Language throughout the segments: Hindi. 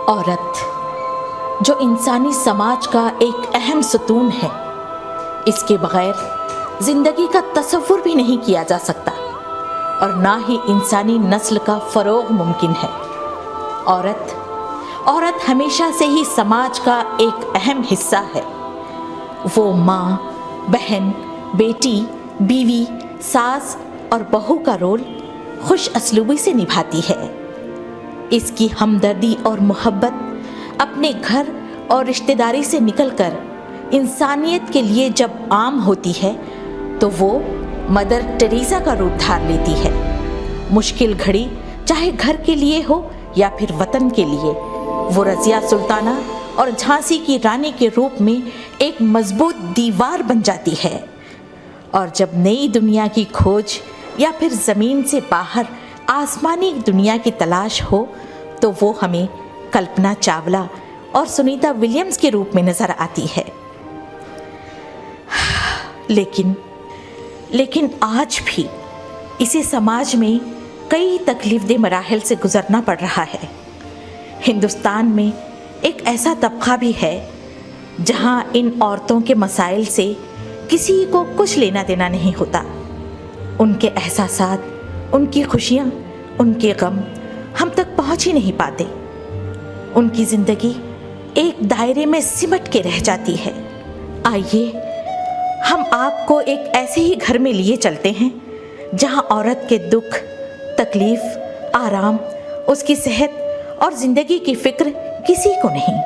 औरत जो इंसानी समाज का एक अहम सुतून है, इसके बगैर जिंदगी का तसव्वुर भी नहीं किया जा सकता और ना ही इंसानी नस्ल का फरोग मुमकिन है। औरत हमेशा से ही समाज का एक अहम हिस्सा है। वो माँ, बहन, बेटी, बीवी, सास और बहू का रोल खुश असलूबी से निभाती है। इसकी हमदर्दी और मोहब्बत अपने घर और रिश्तेदारी से निकलकर इंसानियत के लिए जब आम होती है तो वो मदर टेरेसा का रूप धार लेती है। मुश्किल घड़ी चाहे घर के लिए हो या फिर वतन के लिए, वो रज़िया सुल्ताना और झांसी की रानी के रूप में एक मजबूत दीवार बन जाती है। और जब नई दुनिया की खोज या फिर ज़मीन से बाहर आसमानी दुनिया की तलाश हो तो वो हमें कल्पना चावला और सुनीता विलियम्स के रूप में नजर आती है। लेकिन आज भी इसे समाज में कई तकलीफदेह मराहिल से गुजरना पड़ रहा है। हिंदुस्तान में एक ऐसा तबका भी है जहां इन औरतों के मसाइल से किसी को कुछ लेना देना नहीं होता। उनके एहसासात, उनकी खुशियां, उनके गम हम तक पहुंच ही नहीं पाते। उनकी जिंदगी एक दायरे में सिमट के रह जाती है। आइए हम आपको एक ऐसे ही घर में लिए चलते हैं जहां औरत के दुख, तकलीफ, आराम, उसकी सेहत और जिंदगी की फिक्र किसी को नहीं।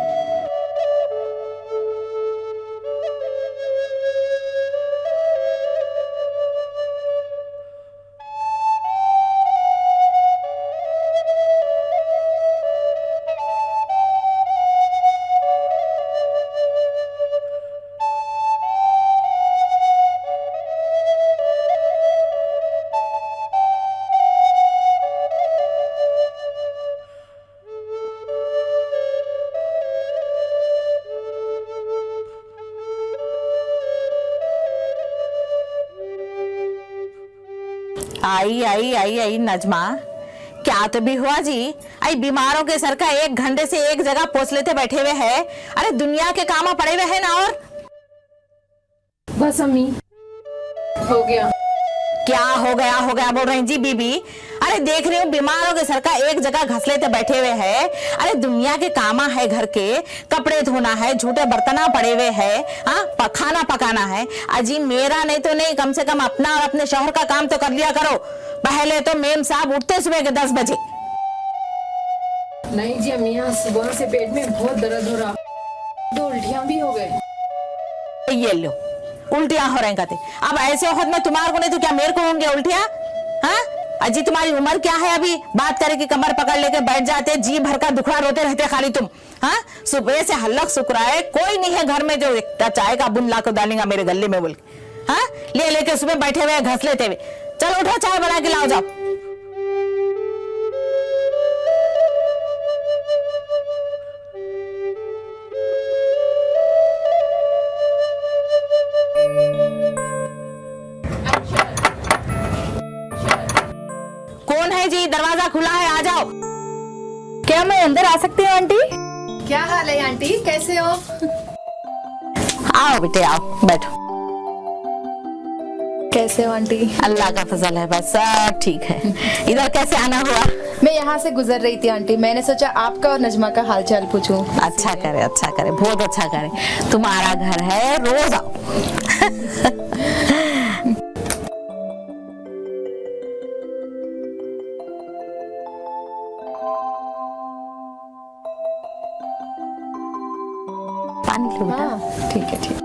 आई नजमा, क्या तो भी हुआ जी? आई बीमारों के सर का एक घंटे से एक जगह पोस लेते बैठे हुए हैं। अरे दुनिया के काम पड़े हुए हैं ना। और बस अम्मी, हो गया। क्या हो गया बोल रही जी बीबी? अरे देख रही हूँ बीमारों के सर का एक जगह घस लेते बैठे हुए हैं। अरे दुनिया के कामा है, घर के कपड़े धोना है, झूठे बर्तना पड़े हुए हैं, हाँ खाना पकाना है। अजी मेरा नहीं तो नहीं, कम से कम अपना और अपने शौहर का काम तो कर लिया करो। पहले तो मेम साहब उठते सुबह के 10 बजे। नहीं जी अम्मी, यहाँ सुबह से पेट में बहुत दर्द हो रहा, 2 उल्टियाँ भी हो गए। ये लो, उल्टियां हो रही कहते। अब ऐसे वक्त में तुम्हारे को नहीं तो क्या मेरे को होंगे उल्टियां? हाँ अजी तुम्हारी उम्र क्या है अभी? बात करे कि कमर पकड़ लेके बैठ जाते, जी भर का दुखड़ा रोते रहते खाली तुम। हाँ सुबह से हल्लक सुकराए, कोई नहीं है घर में जो चाय का बुन ला को डालेगा मेरे गले में बोल के। हाँ ले लेके सुबह बैठे हुए घस लेते हुए। चलो उठो, चाय बना के लाओ जाओ। कौन है जी? दरवाजा खुला है, आ जाओ। क्या मैं अंदर आ सकती हूँ आंटी? क्या हाल है आंटी, कैसे हो? आओ बेटे आओ, बैठो। कैसे हो आंटी? अल्लाह का फजल है, बस सब ठीक है। इधर कैसे आना हुआ? मैं यहाँ से गुजर रही थी आंटी, मैंने सोचा आपका और नजमा का हालचाल पूछूं। अच्छा करे, बहुत अच्छा करे। तुम्हारा घर है, रोज आओ। पानी लो बेटा। हाँ ठीक है ठीक।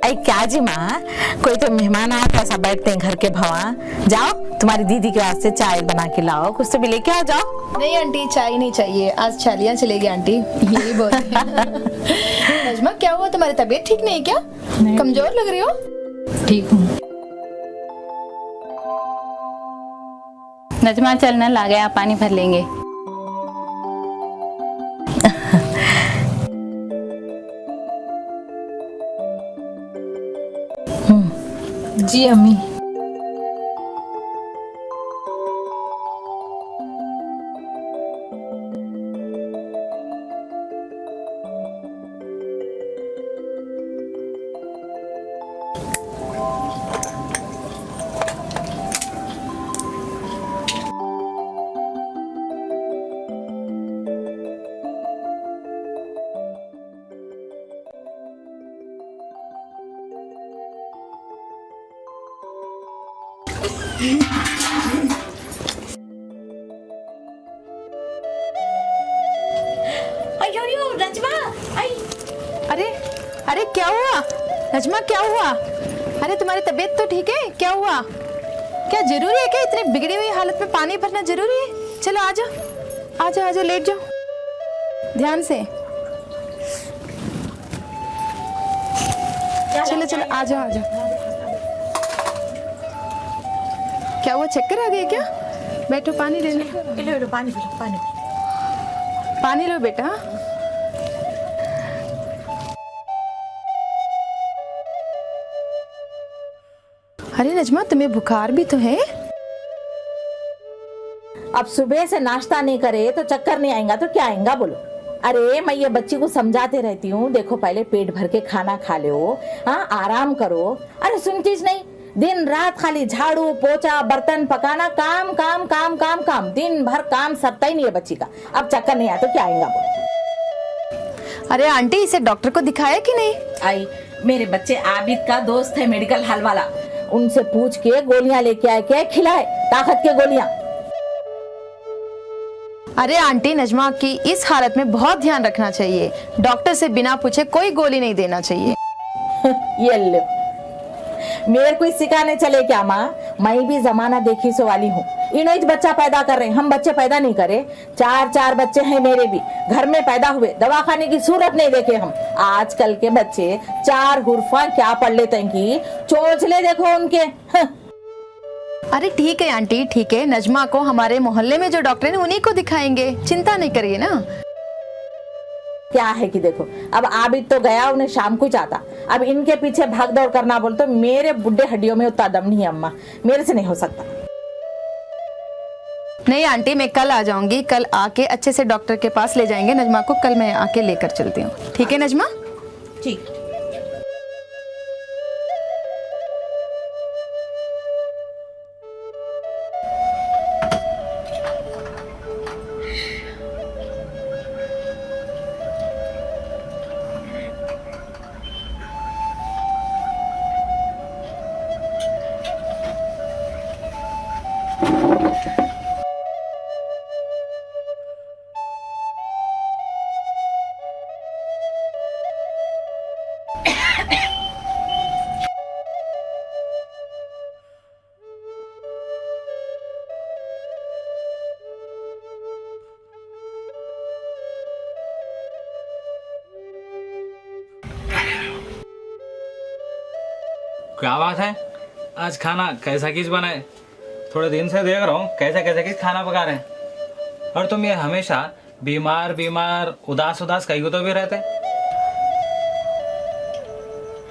अरे क्या जी माँ, कोई तो मेहमान आया था, सब बैठते हैं घर के भवा। जाओ तुम्हारी दीदी के वास्ते चाय बना के लाओ, कुछ तो भी लेके आ जाओ। नहीं आंटी चाय नहीं चाहिए, आज छालियाँ चलेगी आंटी, यही बोलते हैं। नजमा क्या हुआ, तुम्हारी तबीयत ठीक नहीं है क्या? कमजोर लग रही हो। ठीक हूँ। नजमा चलना ला गया, पानी भर लेंगे। जी अम्मी। अयो नजमा, आई अरे अरे क्या हुआ नजमा, क्या हुआ? अरे तुम्हारी तबीयत तो ठीक है? क्या हुआ? क्या जरूरी है क्या इतनी बिगड़ी हुई हालत में पानी भरना जरूरी है? चलो आ जाओ आ जाओ आ जाओ, लेट जाओ ध्यान से। चलो चलो आ जाओ आ जाओ। क्या हुआ, चक्कर आ गया क्या? बैठो पानी ले लो। लो पानी पी लो, पानी पी। पानी लो बेटा। अरे नजमा, तुम्हें बुखार भी तो है? अब सुबह से नाश्ता नहीं करे तो चक्कर नहीं आएगा तो क्या आएगा बोलो। अरे मैं ये बच्ची को समझाते रहती हूँ, देखो पहले पेट भर के खाना खा लो, हाँ आराम करो। अरे सुनतीज नहीं, दिन रात खाली झाड़ू पोछा बर्तन पकाना, काम काम काम काम काम, दिन भर काम सरता ही नहीं है बच्ची का। अब चक्कर नहीं आया तो क्या आएगा बोलो। अरे आंटी, इसे डॉक्टर को दिखाया कि नहीं? आई मेरे बच्चे आबिद का दोस्त है मेडिकल हॉल वाला, उनसे पूछ के गोलियां लेके आए के खिलाए, ताकत के गोलियां। अरे आंटी, नजमा की इस हालत में बहुत ध्यान रखना चाहिए। डॉक्टर से बिना पूछे कोई गोली नहीं देना चाहिए। ये लो, मेरे को सिखाने चले क्या माँ? मैं भी जमाना देखी सो वाली हूँ। इन्हों बच्चा पैदा कर रहे हैं, हम बच्चे पैदा नहीं करे। चार बच्चे हैं मेरे भी, घर में पैदा हुए, दवाखाने की सूरत नहीं देखे हम। आजकल के बच्चे 4 हुर्फा क्या पढ़ लेते हैं कि चोचले देखो उनके। अरे ठीक है आंटी, ठीक है। नजमा को हमारे मोहल्ले में जो डॉक्टर है उन्हीं को दिखाएंगे, चिंता नहीं करिए ना। क्या है कि देखो, अब आबिद तो गया, उन्हें शाम को चाहता, अब इनके पीछे भाग दौड़ करना बोल तो मेरे बुढ़े हड्डियों में उतना दम नहीं है अम्मा, मेरे से नहीं हो सकता। नहीं आंटी, मैं कल आ जाऊंगी, कल आके अच्छे से डॉक्टर के पास ले जाएंगे नजमा को। कल मैं आके लेकर चलती हूँ, ठीक है नजमा? ठीक। क्या बात है, आज खाना कैसा किस बनाए? थोड़े दिन से देख रहा हूँ कैसा कैसा किस खाना पका रहे हैं। और तुम ये हमेशा बीमार बीमार उदास उदास कहीं को तो भी रहते।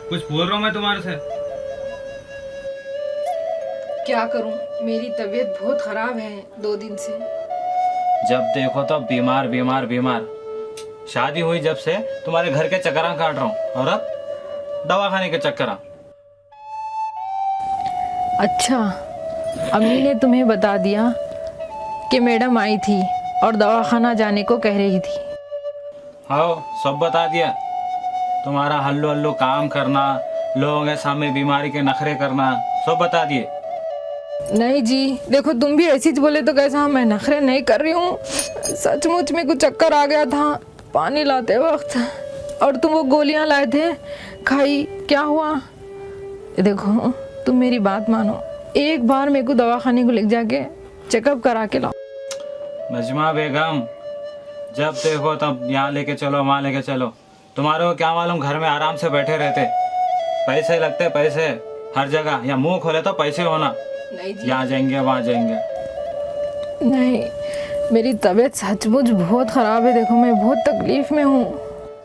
कुछ बोल रहा हूँ मैं तुम्हारे से। क्या करूं, मेरी तबीयत बहुत खराब है 2 दिन से। जब देखो तो बीमार बीमार बीमार। शादी हुई जब से तुम्हारे घर के चक्कर काट रहा हूँ और अब दवाखाने के चक्कर। अच्छा, अम्मी ने तुम्हें बता दिया कि मैडम आई थी और दवाखाना जाने को कह रही थी? हाँ, सब बता दिया। तुम्हारा हल्लो हल्लो काम करना, लोगों के सामने बीमारी के नखरे करना, सब बता दिए। नहीं जी, देखो तुम भी ऐसी बोले तो कैसा, मैं नखरे नहीं कर रही हूँ। सचमुच में कुछ चक्कर आ गया था पानी लाते वक्त, और तुम वो गोलियां लाए थे, खाई, क्या हुआ? देखो तुम मेरी बात मानो, एक बार मेरे को दवाखाने को ले जाके चेकअप करा के लाओ। नजमा बेगम, जब देखो तब यहाँ लेके चलो वहाँ लेके चलो। तुम्हारे को क्या मालूम, घर में आराम से बैठे रहते। पैसे लगते पैसे हर जगह, या मुंह खोले तो पैसे होना, यहाँ जाएंगे वहाँ जाएंगे। नहीं, मेरी तबीयत सचमुच बहुत खराब है। देखो मैं बहुत तकलीफ में हूँ।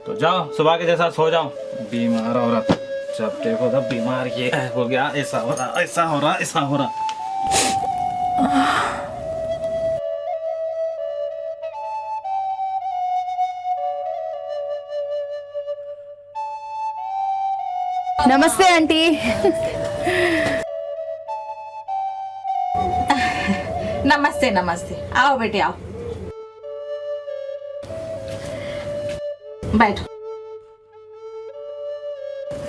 तो जाओ सुबह के जैसा सो जाओ। बीमार औरत, जब देखो तब बीमार, ये हो गया, ऐसा हो रहा, ऐसा हो रहा, ऐसा हो रहा। नमस्ते आंटी। नमस्ते नमस्ते, आओ बेटे आओ, बैठो।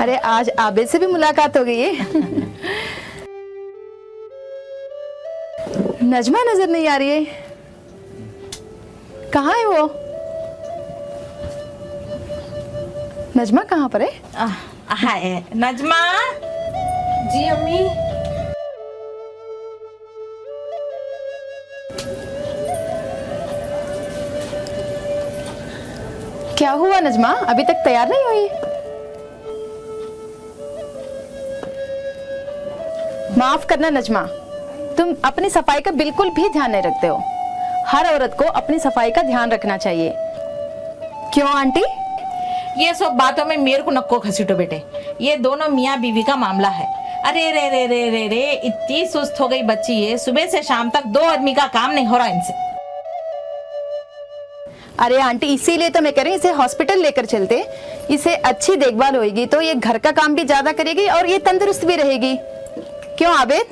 अरे आज आबिद से भी मुलाकात हो गई है। नजमा नजर नहीं आ रही है, कहाँ है वो? नजमा कहाँ पर है? हाय नजमा। जी अम्मी। क्या हुआ नजमा, अभी तक तैयार नहीं हुई? माफ करना नजमा, तुम अपनी सफाई का बिल्कुल भी ध्यान नहीं रखते हो। हर औरत को अपनी सफाई का ध्यान रखना चाहिए। क्यों आंटी? ये सब बातों में मेरे को नक्को घसीटो बेटे, ये दोनों मियाँ बीवी का मामला है। अरे रे रे रे रे रे, इतनी सुस्त हो गई बच्ची, ये सुबह से शाम तक 2 आदमी का काम नहीं हो रहा इनसे। अरे आंटी, इसीलिए तो मैं कह रही हूँ इसे हॉस्पिटल लेकर चलते, इसे अच्छी देखभाल होगी तो ये घर का काम भी ज्यादा करेगी और ये तंदुरुस्त भी रहेगी। क्यों आबिद?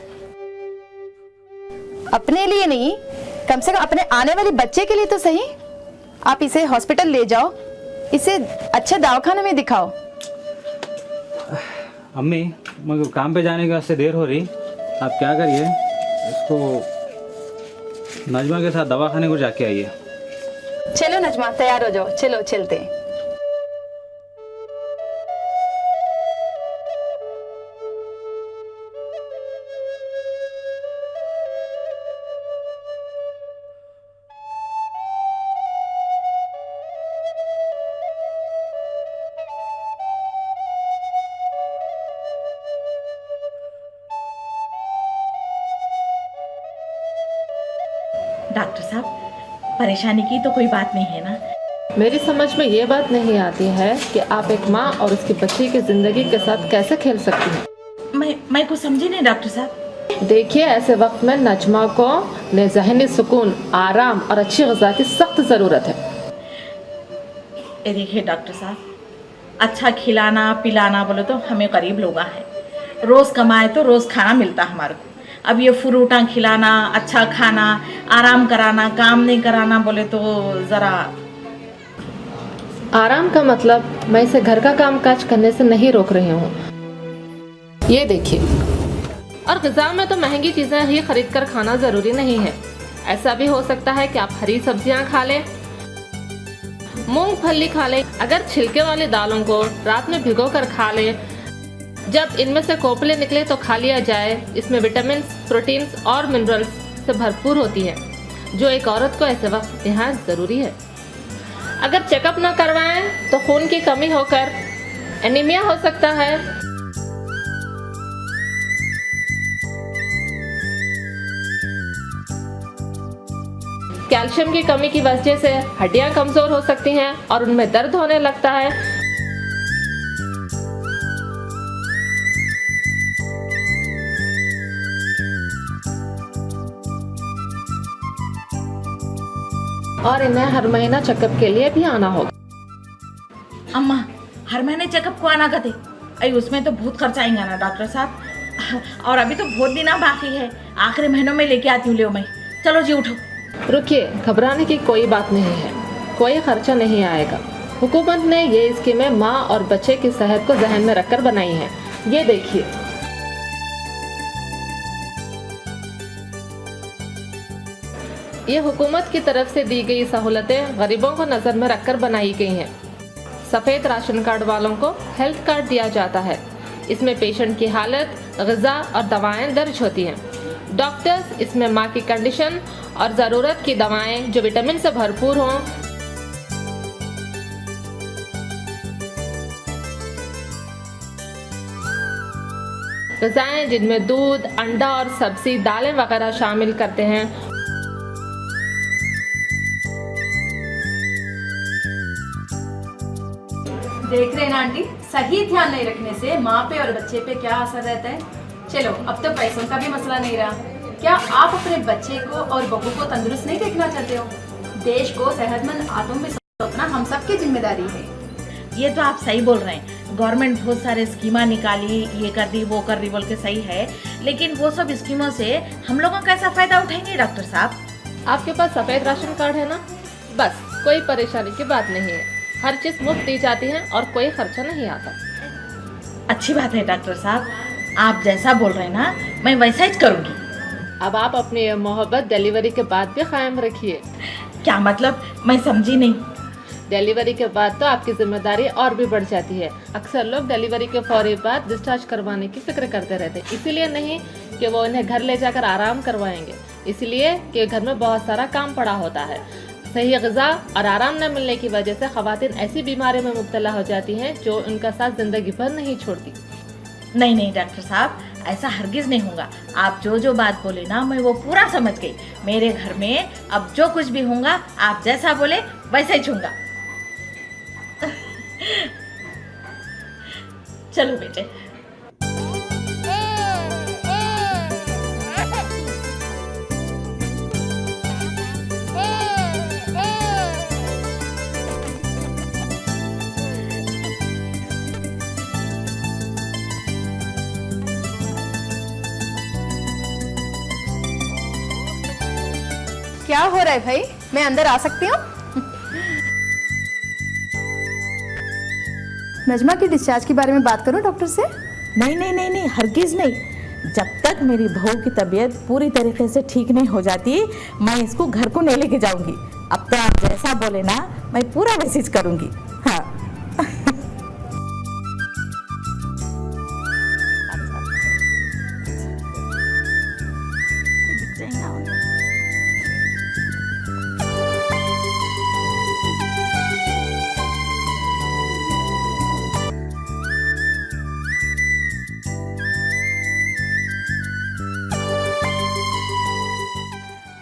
अपने लिए नहीं, कम से कम अपने आने वाले बच्चे के लिए तो सही। आप इसे हॉस्पिटल ले जाओ, इसे अच्छे दवाखाने में दिखाओ। अम्मी, मगर काम पे जाने के वास्ते देर हो रही, आप क्या करिए, इसको नजमा के साथ दवाखाने को जाके आइए। चलो नजमा, तैयार हो जाओ, चलो चलते हैं। डॉक्टर साहब, परेशानी की तो कोई बात नहीं है ना? मेरी समझ में ये बात नहीं आती है कि आप एक माँ और उसकी बच्ची की जिंदगी के साथ कैसे खेल सकती हैं। मैं कुछ समझी नहीं डॉक्टर साहब। देखिए, ऐसे वक्त में नजमा को ज़हनी सुकून, आराम और अच्छी ग़िज़ा की सख्त ज़रूरत है। ये देखिए डॉक्टर साहब, अच्छा खिलाना पिलाना बोले तो हमें करीब लोग हैं, रोज़ कमाए तो रोज़ खाना मिलता हमारे को। अब ये फ्रूटा खिलाना, अच्छा खाना, आराम कराना, काम नहीं कराना बोले तो ज़रा। आराम का मतलब मैं इसे घर का काम काज करने से नहीं रोक रही हूँ। ये देखिए, और ग़िज़ा में तो महंगी चीज़ें ही खरीद कर खाना ज़रूरी नहीं है। ऐसा भी हो सकता है कि आप हरी सब्जियाँ खा लें, मूंगफली खा लें। अगर छिलके वाली दालों को रात में भिगो कर खा लें, जब इनमें से कोपले निकले तो खा लिया जाए। इसमें विटामिन, प्रोटीन्स और मिनरल्स से भरपूर होती है, जो एक औरत को ऐसे वक्त निहायत ज़रूरी है। अगर चेकअप न करवाएं तो खून की कमी होकर एनीमिया हो सकता है। कैल्शियम की कमी की वजह से हड्डियां कमजोर हो सकती हैं और उनमें दर्द होने लगता है। और इन्हें हर महीना चेकअप के लिए भी आना होगा। अम्मा, हर महीने चेकअप को आना कहते? अरे उसमें तो बहुत खर्चा आएगा ना डॉक्टर साहब, और अभी तो बहुत दिन बाकी है, आखिरी महीनों में लेके आती हूँ ले मैं। चलो जी उठो। रुकिए, घबराने की कोई बात नहीं है, कोई खर्चा नहीं आएगा। हुकूमत ने ये स्कीमें माँ और बच्चे की सेहत को जहन में रखकर बनाई हैं। ये देखिए, ये हुकूमत की तरफ से दी गई सहूलतें गरीबों को नज़र में रखकर बनाई गई हैं। सफ़ेद राशन कार्ड वालों को हेल्थ कार्ड दिया जाता है। इसमें पेशेंट की हालत, ग़िज़ा और दवाएं दर्ज होती हैं। डॉक्टर्स इसमें माँ की कंडीशन और ज़रूरत की दवाएं जो विटामिन से भरपूर हों, ग़िज़ाएं जिनमें दूध, अंडा और सब्जी, दालें वगैरह शामिल करते हैं। देख रहे हैं ना आंटी, सही ध्यान नहीं रखने से माँ पे और बच्चे पे क्या असर रहता है। चलो, अब तो पैसों का भी मसला नहीं रहा। क्या आप अपने बच्चे को और बहू को तंदुरुस्त नहीं देखना चाहते हो? देश को सेहतमंद आदमी में सोचना हम सबकी जिम्मेदारी है। ये तो आप सही बोल रहे हैं, गवर्नमेंट बहुत सारे स्कीमा निकाली, ये कर दी वो कर दी बोल के सही है, लेकिन वो सब स्कीमों से हम लोगों का कैसा फायदा उठाएंगे डॉक्टर साहब? आपके पास सफ़ेद राशन कार्ड है ना, बस कोई परेशानी की बात नहीं है। हर चीज़ मुफ्त दी जाती है और कोई खर्चा नहीं आता। अच्छी बात है डॉक्टर साहब, आप जैसा बोल रहे हैं ना, मैं वैसा ही करूँगी। अब आप अपनी ये मोहब्बत डिलीवरी के बाद भी कायम रखिए। क्या मतलब, मैं समझी नहीं। डिलीवरी के बाद तो आपकी जिम्मेदारी और भी बढ़ जाती है। अक्सर लोग डिलीवरी के फौरी बाद डिस्चार्ज करवाने की फिक्र करते रहते हैं, इसीलिए नहीं कि वो उन्हें घर ले जाकर आराम करवाएंगे, इसलिए कि घर में बहुत सारा काम पड़ा होता है। सही ग़िज़ा और आराम न मिलने की वजह से ख़वातीन ऐसी बीमारियों में मुब्तला हो जाती हैं जो उनका साथ ज़िंदगी भर नहीं छोड़ती। नहीं नहीं डॉक्टर साहब, ऐसा हरगिज़ नहीं होगा। आप जो जो बात बोले ना, मैं वो पूरा समझ गई। मेरे घर में अब जो कुछ भी होगा, आप जैसा बोले वैसे ही छूंगा। चलो बेटे। क्या हो रहा है भाई, मैं अंदर आ सकती हूँ? नजमा की डिस्चार्ज के बारे में बात करूँ डॉक्टर से? नहीं नहीं नहीं नहीं, हरगिज़ नहीं। जब तक मेरी बहू की तबीयत पूरी तरीके से ठीक नहीं हो जाती, मैं इसको घर को नहीं लेके जाऊंगी। अब तो आप जैसा बोले ना, मैं पूरा मैसेज करूंगी। हाँ।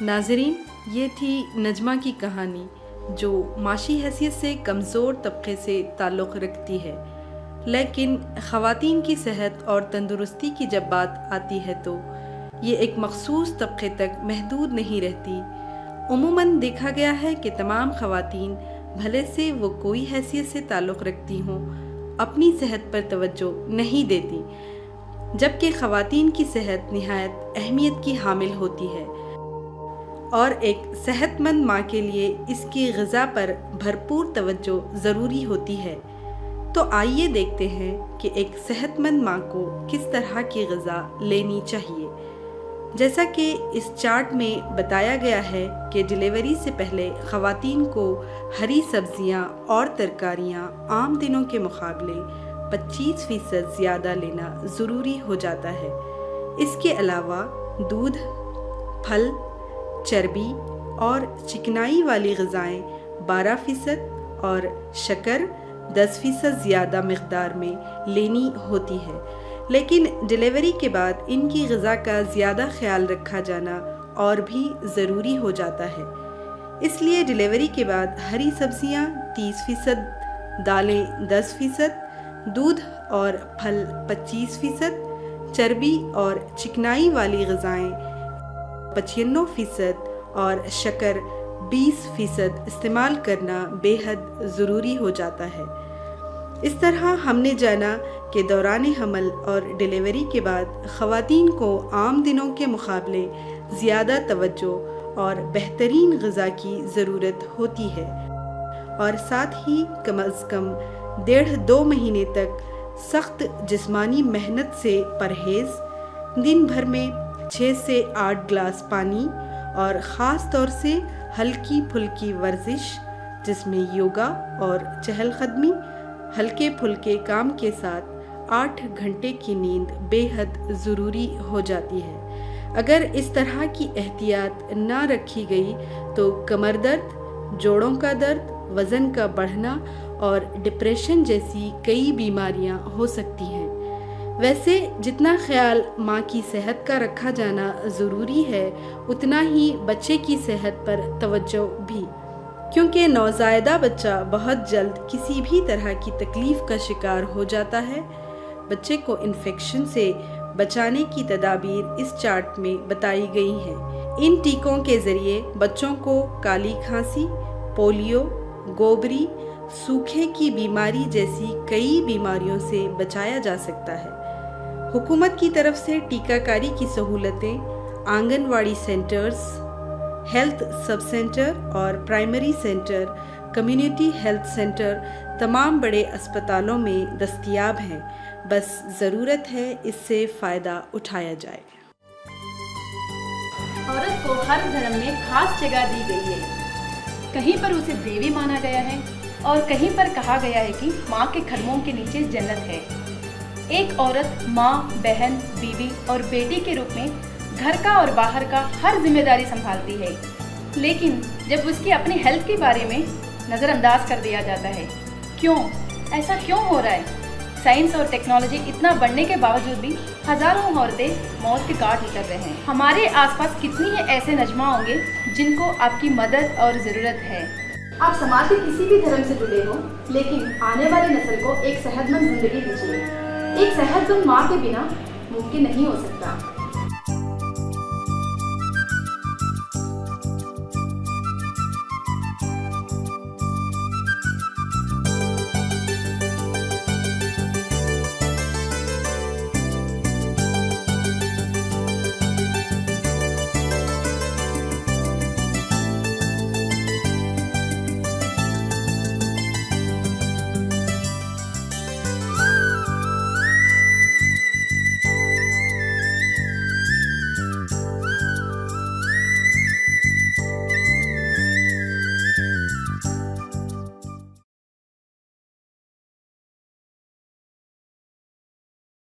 नाजरीन, ये थी नजमा की कहानी जो माशी हैसियत से कमज़ोर तबके से ताल्लुक़ रखती है, लेकिन ख़वातीन की सेहत और तंदुरुस्ती की जब बात आती है तो ये एक मखसूस तबके तक महदूद नहीं रहती। उमूमन देखा गया है कि तमाम ख़वातीन भले से वो कोई हैसियत से ताल्लुक़ रखती हों, अपनी सेहत पर तवज्जो नहीं देती, जबकि ख़वातीन की सेहत निहायत अहमियत की हामिल होती है और एक सेहतमंद माँ के लिए इसकी ग़िज़ा पर भरपूर तवज्जो ज़रूरी होती है। तो आइए देखते हैं कि एक सेहतमंद माँ को किस तरह की ग़िज़ा लेनी चाहिए। जैसा कि इस चार्ट में बताया गया है कि डिलीवरी से पहले ख़वातीन को हरी सब्ज़ियाँ और तरकारियाँ आम दिनों के मुकाबले 25% ज़्यादा लेना ज़रूरी हो जाता है। इसके अलावा दूध, फल, चर्बी और चिकनाई वाली ग़िज़ाएँ 12% और शक्कर 10% ज़्यादा मक़दार में लेनी होती है। लेकिन डिलीवरी के बाद इनकी ग़िज़ा का ज़्यादा ख्याल रखा जाना और भी ज़रूरी हो जाता है। इसलिए डिलीवरी के बाद हरी सब्ज़ियाँ 30%, दालें 10%, दूध और फल 25%, चर्बी और चिकनाई वाली ग़िज़ाएँ 95% और शक्कर 20% इस्तेमाल करना बेहद ज़रूरी हो जाता है। इस तरह हमने जाना कि दौरान हमल और डिलीवरी के बाद ख़वातीन को आम दिनों के मुकाबले ज़्यादा तवज्जो और बेहतरीन ग़िज़ा की ज़रूरत होती है और साथ ही कम अज़ कम 1.5-2 महीने तक सख्त जिस्मानी मेहनत से परहेज़, दिन भर में 6 से 8 गिलास पानी और ख़ास तौर से हल्की फुल्की वर्जिश जिसमें योगा और चहलकदमी, हल्के फुल्के काम के साथ 8 घंटे की नींद बेहद ज़रूरी हो जाती है। अगर इस तरह की एहतियात ना रखी गई तो कमर दर्द, जोड़ों का दर्द, वज़न का बढ़ना और डिप्रेशन जैसी कई बीमारियां हो सकती हैं। वैसे जितना ख्याल माँ की सेहत का रखा जाना ज़रूरी है, उतना ही बच्चे की सेहत पर तवज्जो भी, क्योंकि नौज़ायदा बच्चा बहुत जल्द किसी भी तरह की तकलीफ़ का शिकार हो जाता है। बच्चे को इन्फेक्शन से बचाने की तदाबीर इस चार्ट में बताई गई हैं। इन टीकों के ज़रिए बच्चों को काली खांसी, पोलियो, गोबरी, सूखे की बीमारी जैसी कई बीमारियों से बचाया जा सकता है। हुकूमत की तरफ से टीकाकारी की सहूलतें anganwadi centres, health sub centre और primary centre, community health centre तमाम बड़े अस्पतालों में दस्तयाब हैं। बस ज़रूरत है इससे फ़ायदा उठाया जाए। औरत को हर धर्म में खास जगह दी गई है। कहीं पर उसे देवी माना गया है और कहीं पर कहा गया है कि माँ के खड़मों के नीचे जन्नत है। एक औरत माँ, बहन, बीवी और बेटी के रूप में घर का और बाहर का हर जिम्मेदारी संभालती है, लेकिन जब उसकी अपनी हेल्थ के बारे में नज़रअंदाज कर दिया जाता है। क्यों? ऐसा क्यों हो रहा है? साइंस और टेक्नोलॉजी इतना बढ़ने के बावजूद भी हजारों औरतें मौत के घाट उतर रहे हैं। हमारे आसपास कितनी ही ऐसे नजमा होंगे जिनको आपकी मदद और ज़रूरत है। आप समाज के किसी भी धर्म से जुड़े हो, लेकिन आने वाली नस्ल को एक सेहतमंद जिंदगी दीजिए। एक सेहतमंद माँ के बिना मुमकिन नहीं हो सकता।